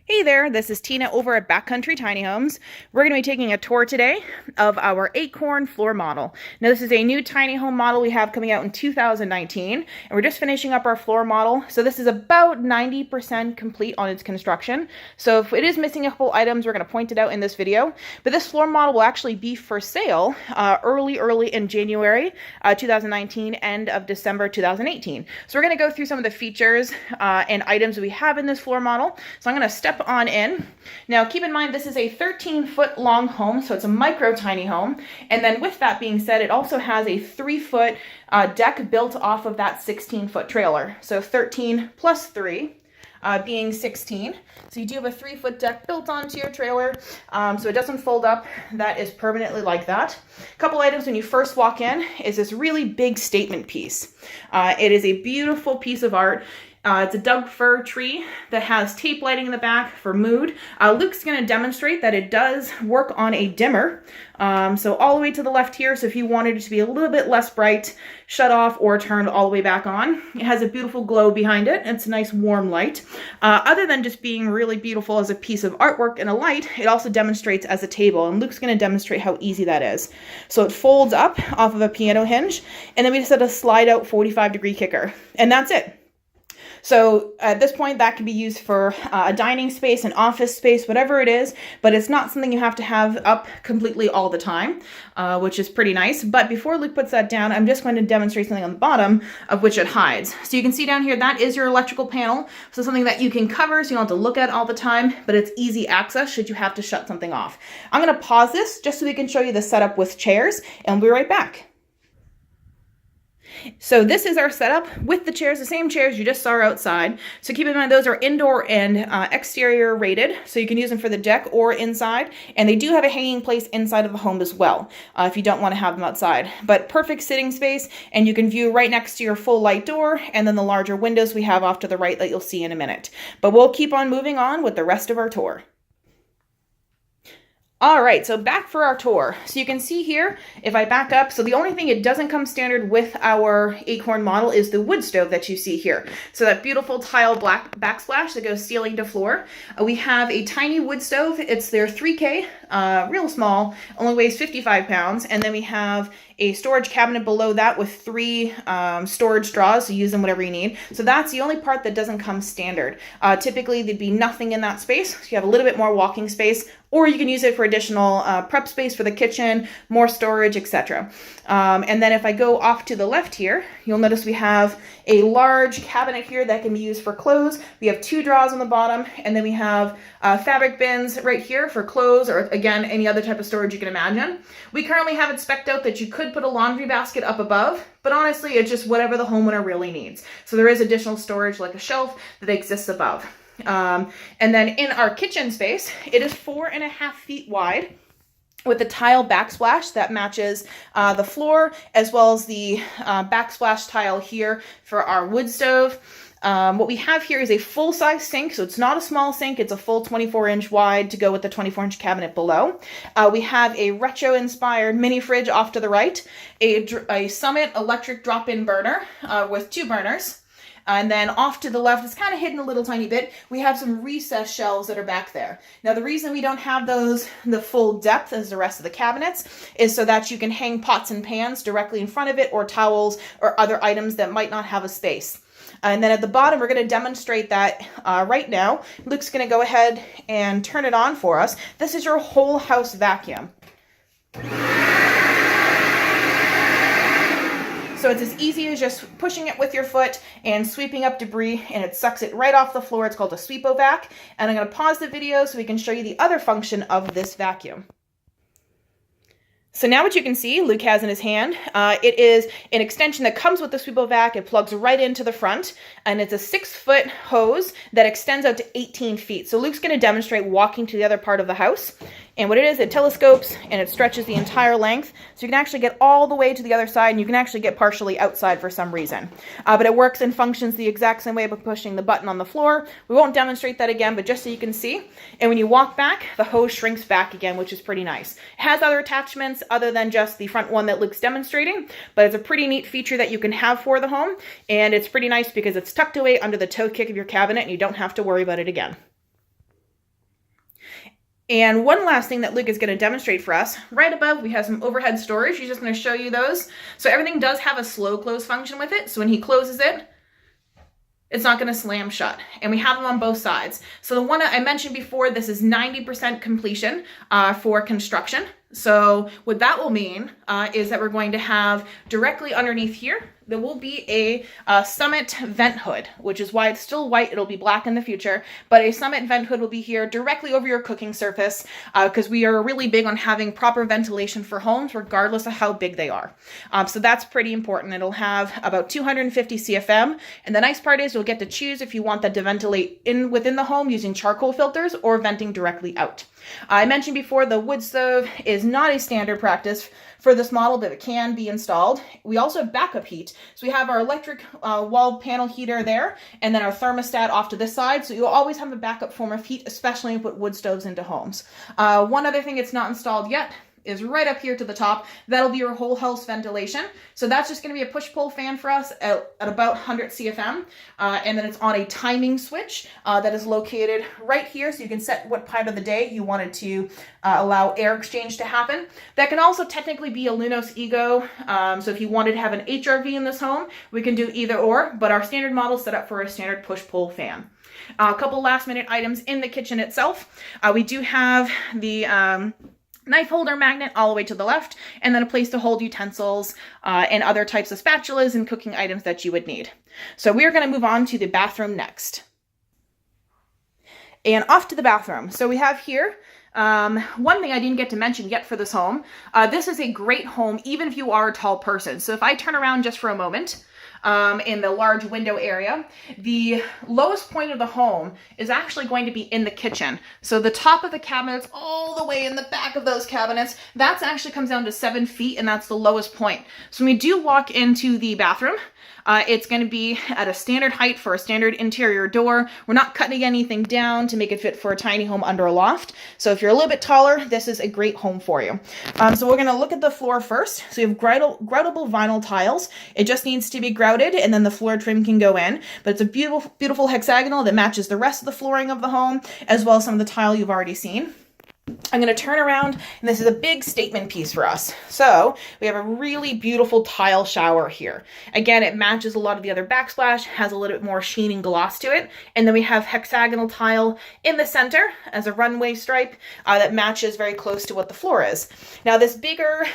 Hey there, this is Tina over at Backcountry Tiny Homes. We're going to be taking a tour today of our Acorn floor model. Now this is a new tiny home model we have coming out in 2019, and we're just finishing up our floor model. So this is about 90% complete on its construction. So if it is missing a couple items, we're going to point it out in this video. But this floor model will actually be for sale early in January 2019, end of December 2018. So we're going to go through some of the features and items we have in this floor model. So I'm going to step on in. Now keep in mind this is a 13-foot long home, so it's a micro tiny home. And then with that being said, it also has a 3-foot deck built off of that 16-foot trailer. So 13 plus 3 being 16. So you do have a 3-foot deck built onto your trailer, so it doesn't fold up. That is permanently like that. A couple items when you first walk in is this really big statement piece. It is a beautiful piece of art. It's a Doug fir tree that has tape lighting in the back for mood. Luke's going to demonstrate that it does work on a dimmer. So all the way to the left here, so if you wanted it to be a little bit less bright, shut off or turned all the way back on. It has a beautiful glow behind it. It's a nice warm light. Other than just being really beautiful as a piece of artwork and a light, it also demonstrates as a table, and Luke's going to demonstrate how easy that is. So it folds up off of a piano hinge, and then we just have a slide out 45-degree kicker, and that's it. So at this point, that can be used for a dining space, an office space, whatever it is, but it's not something you have to have up completely all the time, which is pretty nice. But before Luke puts that down, I'm just going to demonstrate something on the bottom of which it hides. So you can see down here, that is your electrical panel. So something that you can cover so you don't have to look at all the time, but it's easy access should you have to shut something off. I'm going to pause this just so we can show you the setup with chairs, and we'll be right back. So this is our setup with the chairs, the same chairs you just saw outside. So keep in mind those are indoor and exterior rated, so you can use them for the deck or inside. And they do have a hanging place inside of the home as well, if you don't want to have them outside. But perfect sitting space, and you can view right next to your full light door, and then the larger windows we have off to the right that you'll see in a minute. But we'll keep on moving on with the rest of our tour. All right, so back for our tour. So you can see here, if I back up, so the only thing it doesn't come standard with our Acorn model is the wood stove that you see here. So that beautiful tile black backsplash that goes ceiling to floor. We have a tiny wood stove. It's their 3K, real small, only weighs 55 pounds. And then we have a storage cabinet below that with 3 storage drawers, so use them whatever you need. So that's the only part that doesn't come standard. Typically, there'd be nothing in that space, so you have a little bit more walking space, or you can use it for additional prep space for the kitchen, more storage, etc. And then if I go off to the left here, you'll notice we have a large cabinet here that can be used for clothes. We have 2 drawers on the bottom, and then we have fabric bins right here for clothes, or again, any other type of storage you can imagine. We currently have it spec'd out that you could put a laundry basket up above, but honestly, it's just whatever the homeowner really needs. So there is additional storage like a shelf that exists above. And then in our kitchen space, it is 4.5 feet wide, with the tile backsplash that matches the floor, as well as the backsplash tile here for our wood stove. What we have here is a full-size sink, so it's not a small sink, it's a full 24-inch wide to go with the 24-inch cabinet below. We have a retro-inspired mini fridge off to the right, a Summit electric drop-in burner with 2 burners. And then off to the left, it's kind of hidden a little tiny bit, we have some recessed shelves that are back there. Now the reason we don't have those the full depth as the rest of the cabinets is so that you can hang pots and pans directly in front of it, or towels or other items that might not have a space. And then at the bottom, we're going to demonstrate that right now. Luke's going to go ahead and turn it on for us. This is your whole house vacuum. So it's as easy as just pushing it with your foot and sweeping up debris, and it sucks it right off the floor. It's called a sweep-o-vac. And I'm going to pause the video so we can show you the other function of this vacuum. So now what you can see, Luke has in his hand, it is an extension that comes with the sweep-o-vac. It plugs right into the front, and it's a 6-foot hose that extends out to 18 feet. So Luke's going to demonstrate walking to the other part of the house. And what it telescopes and it stretches the entire length. So you can actually get all the way to the other side, and you can actually get partially outside for some reason. But it works and functions the exact same way by pushing the button on the floor. We won't demonstrate that again, but just so you can see. And when you walk back, the hose shrinks back again, which is pretty nice. It has other attachments other than just the front one that Luke's demonstrating, but it's a pretty neat feature that you can have for the home. And it's pretty nice because it's tucked away under the toe kick of your cabinet, and you don't have to worry about it again. And one last thing that Luke is going to demonstrate for us, right above we have some overhead storage. He's just going to show you those. So everything does have a slow close function with it. So when he closes it, it's not going to slam shut. And we have them on both sides. So the one I mentioned before, this is 90% completion for construction. So what that will mean is that we're going to have directly underneath here, there will be a Summit vent hood, which is why it's still white. It'll be black in the future, but a Summit vent hood will be here directly over your cooking surface because we are really big on having proper ventilation for homes, regardless of how big they are. So that's pretty important. It'll have about 250 CFM. And the nice part is you'll get to choose if you want that to ventilate within the home using charcoal filters or venting directly out. I mentioned before the wood stove is not a standard practice for this model, but it can be installed. We also have backup heat. So we have our electric wall panel heater there, and then our thermostat off to this side. So you'll always have a backup form of heat, especially when you put wood stoves into homes. One other thing it's not installed yet is right up here to the top. That'll be your whole house ventilation. So that's just going to be a push-pull fan for us at about 100 CFM. And then it's on a timing switch that is located right here. So you can set what part of the day you wanted to allow air exchange to happen. That can also technically be a Lunos Ego. So if you wanted to have an HRV in this home, we can do either or, but our standard model is set up for a standard push-pull fan. A couple last minute items in the kitchen itself. We do have the knife holder magnet all the way to the left, and then a place to hold utensils and other types of spatulas and cooking items that you would need. So we're going to move on to the bathroom next. And off to the bathroom. So we have here one thing I didn't get to mention yet for this home. This is a great home even if you are a tall person. So if I turn around just for a moment, in the large window area, the lowest point of the home is actually going to be in the kitchen. So the top of the cabinets all the way in the back of those cabinets, that actually comes down to 7 feet, and that's the lowest point. So when we do walk into the bathroom, it's going to be at a standard height for a standard interior door. We're not cutting anything down to make it fit for a tiny home under a loft. So if you're a little bit taller, this is a great home for you. So we're going to look at the floor first. So we have groutable vinyl tiles. It just needs to be grouted and then the floor trim can go in. But it's a beautiful, beautiful hexagonal that matches the rest of the flooring of the home as well as some of the tile you've already seen. I'm going to turn around, and this is a big statement piece for us. So we have a really beautiful tile shower here. Again, it matches a lot of the other backsplash, has a little bit more sheen and gloss to it. And then we have hexagonal tile in the center as a runway stripe that matches very close to what the floor is. Now this bigger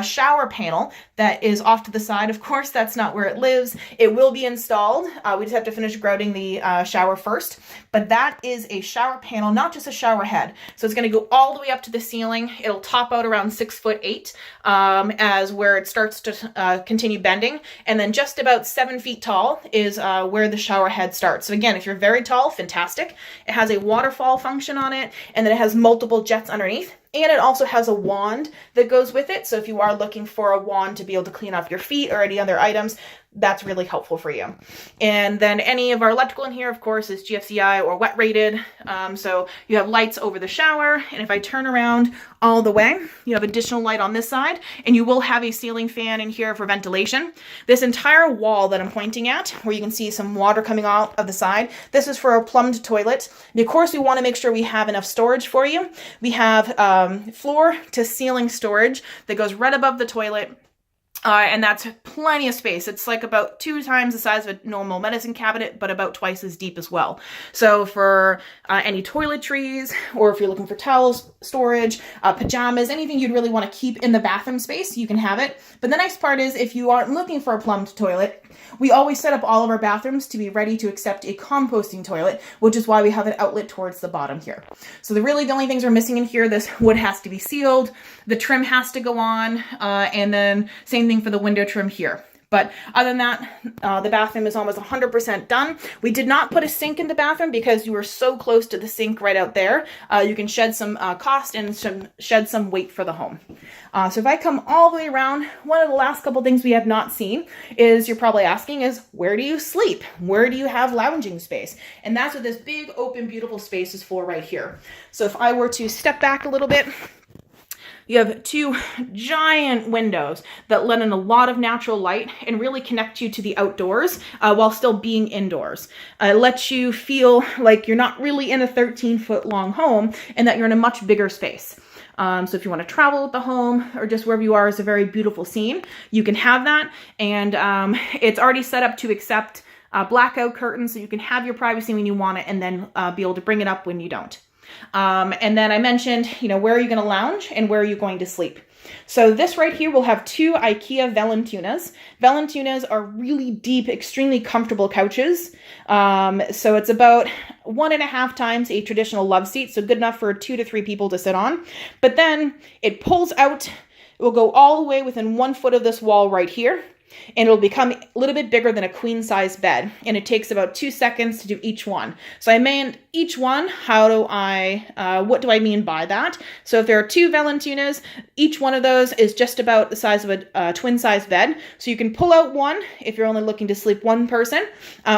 shower panel that is off to the side, of course, that's not where it lives. It will be installed. We just have to finish grouting the shower first. But that is a shower panel, not just a shower head. So it's going to go all the way up to the ceiling. It'll top out around 6'8" as where it starts to continue bending. And then just about 7 feet tall is where the shower head starts. So again, if you're very tall, fantastic. It has a waterfall function on it, and then it has multiple jets underneath. And it also has a wand that goes with it. So if you are looking for a wand to be able to clean off your feet or any other items, that's really helpful for you. And then any of our electrical in here, of course, is GFCI or wet rated. So you have lights over the shower. And if I turn around all the way, you have additional light on this side, and you will have a ceiling fan in here for ventilation. This entire wall that I'm pointing at, where you can see some water coming out of the side, this is for a plumbed toilet. And of course, we want to make sure we have enough storage for you. We have floor to ceiling storage that goes right above the toilet. And that's plenty of space. It's like about 2 times the size of a normal medicine cabinet, but about twice as deep as well. So for any toiletries, or if you're looking for towels, storage, pajamas, anything you'd really want to keep in the bathroom space, you can have it. But the nice part is if you aren't looking for a plumbed toilet, we always set up all of our bathrooms to be ready to accept a composting toilet, which is why we have an outlet towards the bottom here. So the only things we're missing in here, this wood has to be sealed, the trim has to go on, and then same thing for the window trim here. But other than that, the bathroom is almost 100% done. We did not put a sink in the bathroom because you were so close to the sink right out there. You can shed some cost and shed some weight for the home. So if I come all the way around, one of the last couple things we have not seen is, you're probably asking, is where do you sleep? Where do you have lounging space? And that's what this big, open, beautiful space is for right here. So if I were to step back a little bit, You have two giant windows that let in a lot of natural light and really connect you to the outdoors while still being indoors. It lets you feel like you're not really in a 13-foot long home and that you're in a much bigger space. So if you want to travel with the home or just wherever you are is a very beautiful scene, you can have that. And it's already set up to accept blackout curtains, so you can have your privacy when you want it and then be able to bring it up when you don't. And then I mentioned, where are you going to lounge and where are you going to sleep? So this right here will have two IKEA Valentunas. Valentunas are really deep, extremely comfortable couches. So it's about 1.5 times a traditional love seat. So good enough for 2 to 3 people to sit on. But then it pulls out, it will go all the way within 1 foot of this wall right here. And it'll become a little bit bigger than a queen size bed. And it takes about 2 seconds to do each one. So I meant each one, what do I mean by that? So if there are 2 Valentunas, each one of those is just about the size of a twin size bed. So you can pull out one if you're only looking to sleep one person,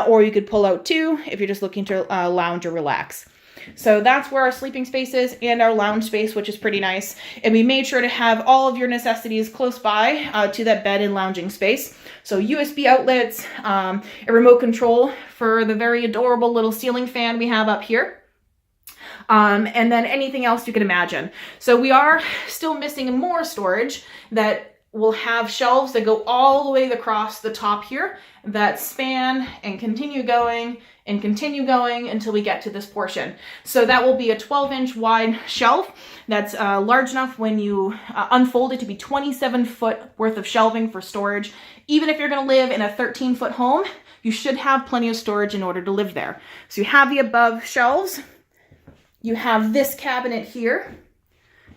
or you could pull out 2 if you're just looking to lounge or relax. So that's where our sleeping space is and our lounge space, which is pretty nice. And we made sure to have all of your necessities close by to that bed and lounging space. So USB outlets, a remote control for the very adorable little ceiling fan we have up here. And then anything else you can imagine. So we are still missing more storage that will have shelves that go all the way across the top here that span and continue going until we get to this portion. So that will be a 12-inch wide shelf that's large enough when you unfold it to be 27-foot worth of shelving for storage. Even if you're going to live in a 13-foot home, you should have plenty of storage in order to live there. So you have the above shelves. You have this cabinet here.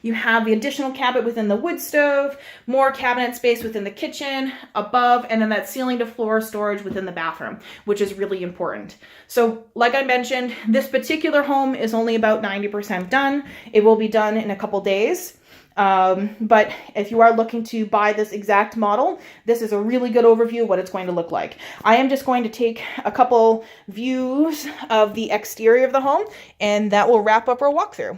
You have the additional cabinet within the wood stove, more cabinet space within the kitchen, above, and then that ceiling to floor storage within the bathroom, which is really important. So like I mentioned, this particular home is only about 90% done. It will be done in a couple days. But if you are looking to buy this exact model, this is a really good overview of what it's going to look like. I am just going to take a couple views of the exterior of the home, and that will wrap up our walkthrough.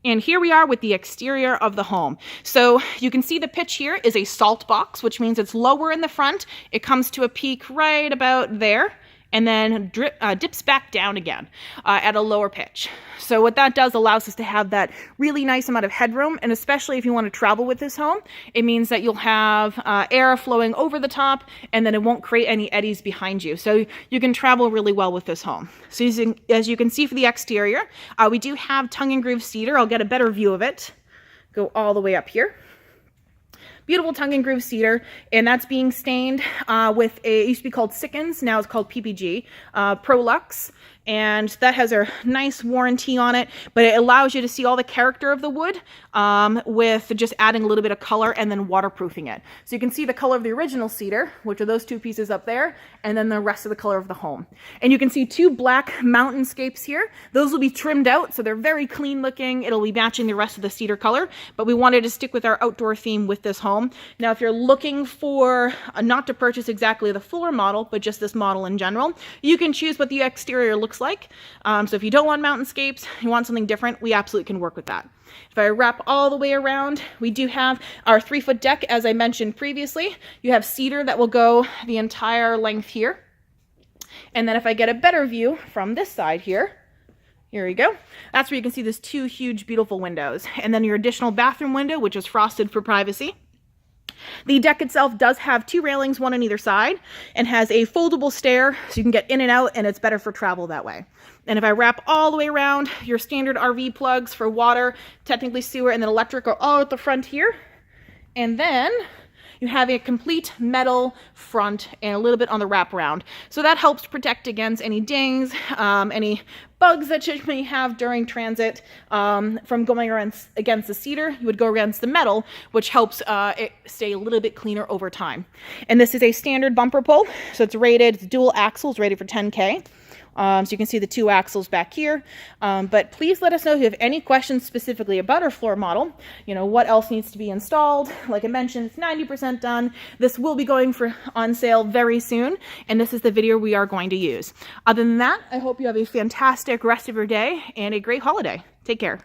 And here we are with the exterior of the home. So you can see the pitch here is a salt box, which means it's lower in the front. It comes to a peak right about there and then dips back down again at a lower pitch. So what that does allows us to have that really nice amount of headroom, and especially if you want to travel with this home, it means that you'll have air flowing over the top and then it won't create any eddies behind you. So you can travel really well with this home. So as you can see for the exterior, we do have tongue and groove cedar. I'll get a better view of it. Go all the way up here. Beautiful tongue and groove cedar, and that's being stained with it used to be called Sickens, now it's called PPG, Prolux, and that has a nice warranty on it, but it allows you to see all the character of the wood with just adding a little bit of color and then waterproofing it. So you can see the color of the original cedar, which are those 2 pieces up there, and then the rest of the color of the home. And you can see 2 black mountainscapes here. Those will be trimmed out, so they're very clean looking. It'll be matching the rest of the cedar color, but we wanted to stick with our outdoor theme with this home. Now, if you're looking for not to purchase exactly the floor model, but just this model in general, you can choose what the exterior looks like. So if you don't want mountainscapes, you want something different, we absolutely can work with that. If I wrap all the way around, we do have our 3-foot deck, as I mentioned previously. You have cedar that will go the entire length here. And then if I get a better view from this side here, here we go. That's where you can see these 2 huge, beautiful windows. And then your additional bathroom window, which is frosted for privacy. The deck itself does have 2 railings, one on either side, and has a foldable stair so you can get in and out, and it's better for travel that way. And if I wrap all the way around, your standard RV plugs for water, technically sewer, and then electric are all at the front here. And then you have a complete metal front and a little bit on the wraparound. So that helps protect against any dings, any bugs that you may have during transit from going around against the cedar. You would go against the metal, which helps it stay a little bit cleaner over time. And this is a standard bumper pull. So it's rated, it's dual axles, rated for 10K. So you can see the 2 axles back here, but please let us know if you have any questions specifically about our floor model. You know, what else needs to be installed. Like I mentioned, it's 90% done. This will be going on sale very soon, and this is the video we are going to use. Other than that, I hope you have a fantastic rest of your day and a great holiday. Take care.